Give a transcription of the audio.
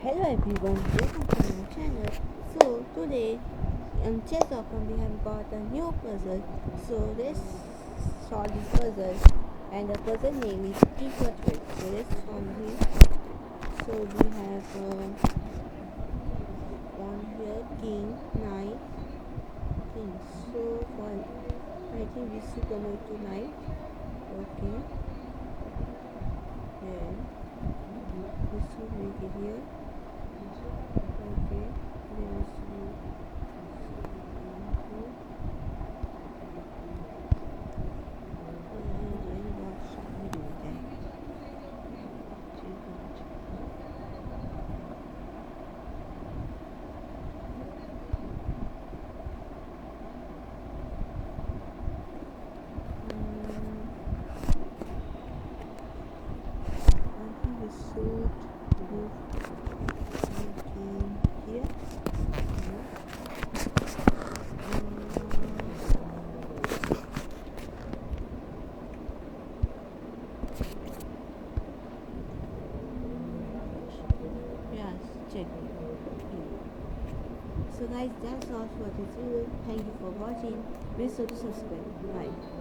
Hello everyone, welcome to my channel. So today in chess.com we have got a new puzzle. So let's solve the puzzle, and the puzzle name is T for Thread. So let's solve it. So we have on here king, knight, king. So for I think this should come to knight. Okay. Then this should make it here. Okay. Then this should here. Yes, check. So guys, that's all for this video. Thank you for watching. Be sure to subscribe. Bye.